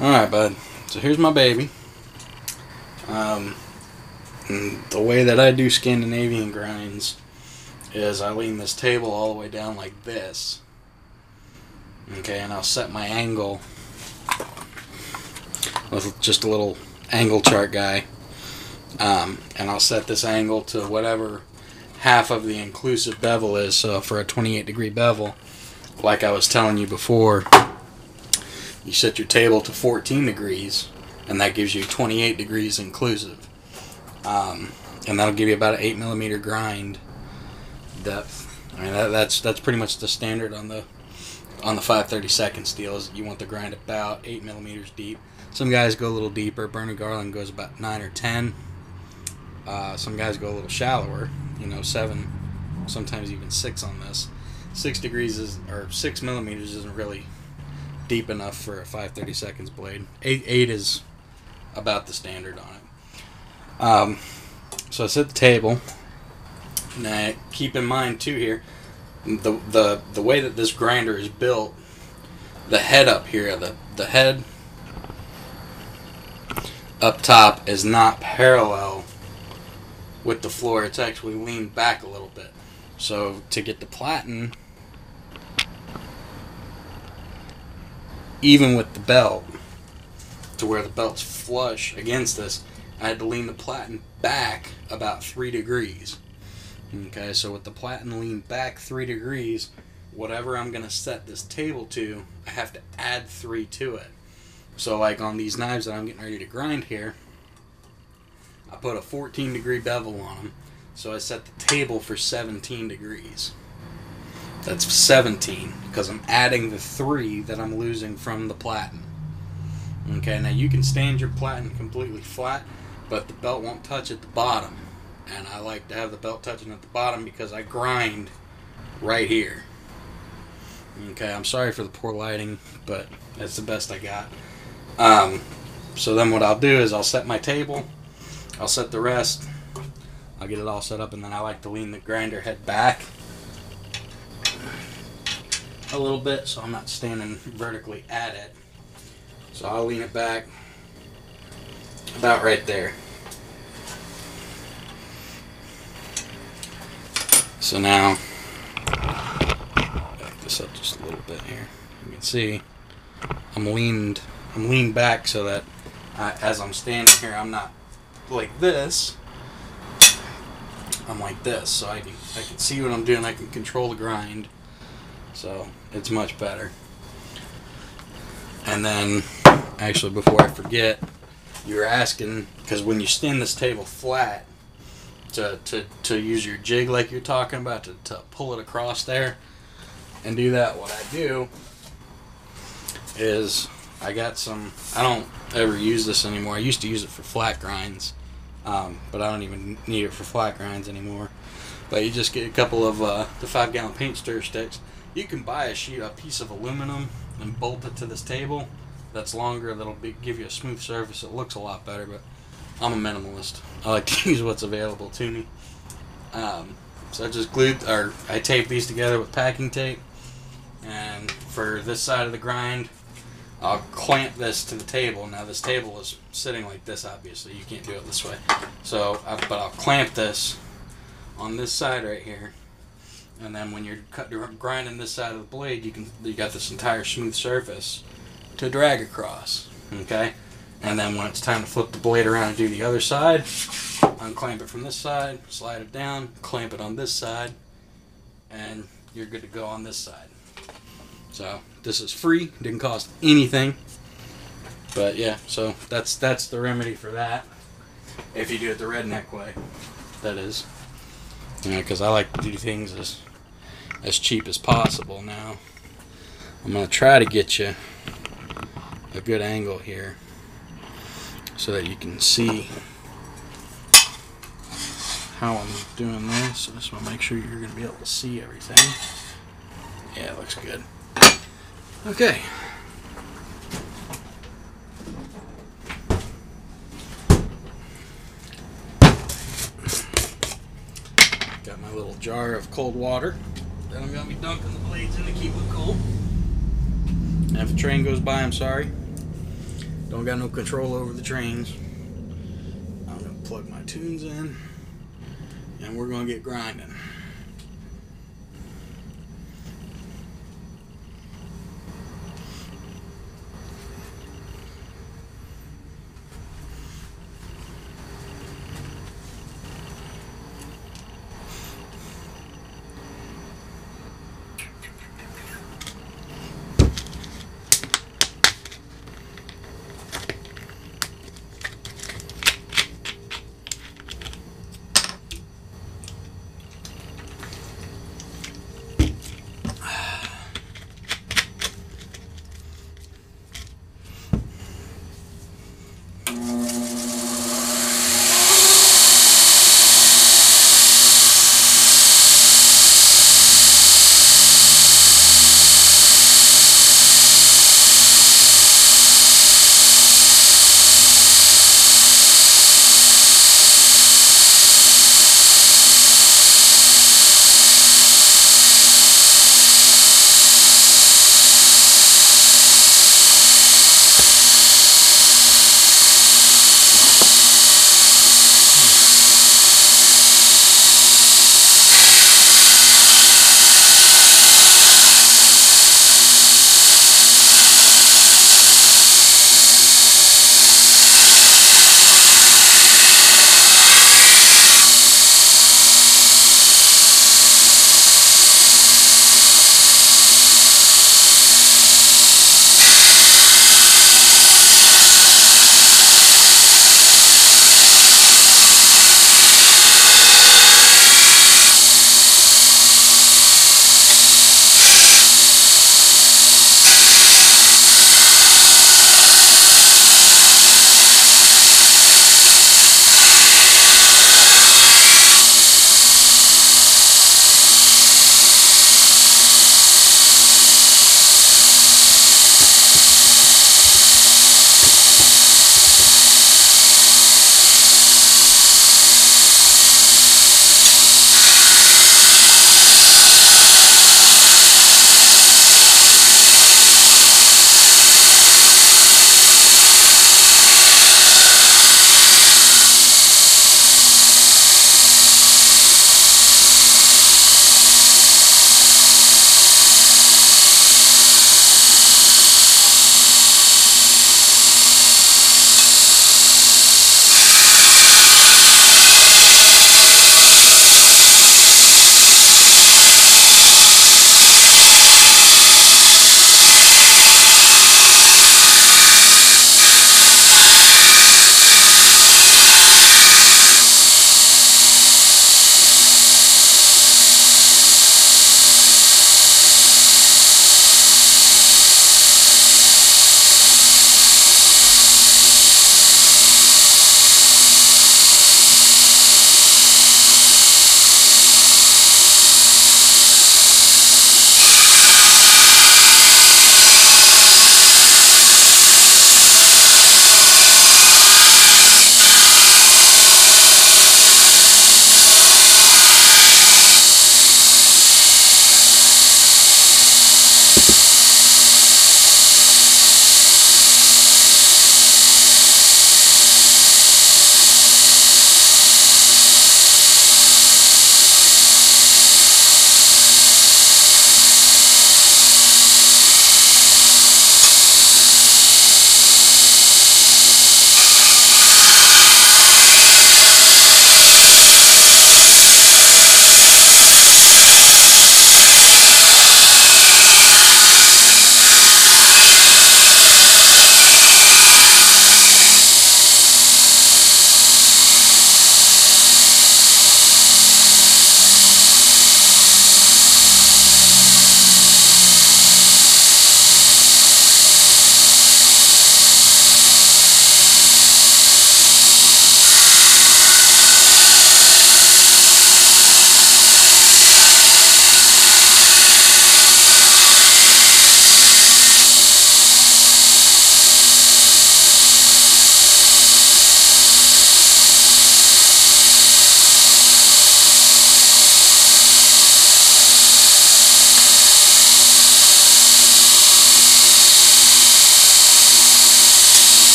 Alright, bud. So here's my baby. And the way that I do Scandinavian grinds is I lean this table all the way down like this. Okay, and I'll set my angle with just a little angle chart guy. And I'll set this angle to whatever half of the inclusive bevel is. So for a 28 degree bevel, like I was telling you before, you set your table to 14 degrees and that gives you 28 degrees inclusive. And that'll give you about an 8mm grind depth. I mean that's pretty much the standard on the 5/32 steel. Is you want the grind about 8mm deep. Some guys go a little deeper. Bernie Garland goes about 9 or 10. Some guys go a little shallower, 7, sometimes even 6 on this. 6 degrees or 6mm isn't really deep enough for a 5/32 blade. 8 is about the standard on it. So I set the table. Now keep in mind too here, the way that this grinder is built, the head up here, the head up top is not parallel with the floor. It's actually leaned back a little bit. So to get the platen even with the belt, to where the belt's flush against this, I had to lean the platen back about 3 degrees. Okay, so with the platen leaned back 3 degrees, whatever I'm going to set this table to, I have to add 3 to it. So like on these knives that I'm getting ready to grind here, I put a 14 degree bevel on them. So I set the table for 17 degrees. That's 17 because I'm adding the 3 that I'm losing from the platen. Okay, now you can stand your platen completely flat, but the belt won't touch at the bottom. And I like to have the belt touching at the bottom because I grind right here. Okay, I'm sorry for the poor lighting, but that's the best I got. So then what I'll do is I'll set my table, I'll set the rest, I'll get it all set up, and then I like to lean the grinder head back a little bit so I'm not standing vertically at it. So I'll lean it back about right there. So now, back this up just a little bit here. You can see I'm leaned back so that as I'm standing here, I'm not like this. I'm like this, so I can see what I'm doing. I can control the grind, so it's much better. And then, actually, before I forget, you were asking, because when you stand this table flat, to use your jig like you're talking about, to pull it across there and do that, what I do is I got some, I don't ever use this anymore. I used to use it for flat grinds, but I don't even need it for flat grinds anymore. But you just get a couple of the 5-gallon paint stir sticks. You can buy a piece of aluminum and bolt it to this table that's longer, that'll give you a smooth surface. It looks a lot better, but I'm a minimalist. I like to use what's available to me. So I just I taped these together with packing tape, and for this side of the grind, I'll clamp this to the table. Now this table is sitting like this, obviously. You can't do it this way. So, but I'll clamp this on this side right here. And then when you're grinding this side of the blade, you got this entire smooth surface to drag across. Okay? And then when it's time to flip the blade around and do the other side, unclamp it from this side, slide it down, clamp it on this side, and you're good to go on this side. So this is free, didn't cost anything. But yeah, so that's the remedy for that. If you do it the redneck way, that is. Because I like to do things as cheap as possible. Now I'm going to try to get you a good angle here so that you can see how I'm doing this. I just want to make sure you're going to be able to see everything. Yeah, it looks good. Okay. Got my little jar of cold water that I'm going to be dunking the blades in to keep it cool. And if a train goes by, I'm sorry. Don't got no control over the trains. I'm gonna plug my tunes in, and we're gonna get grinding.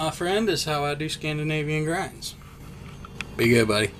my friend, is how I do Scandinavian grinds. Be good, buddy.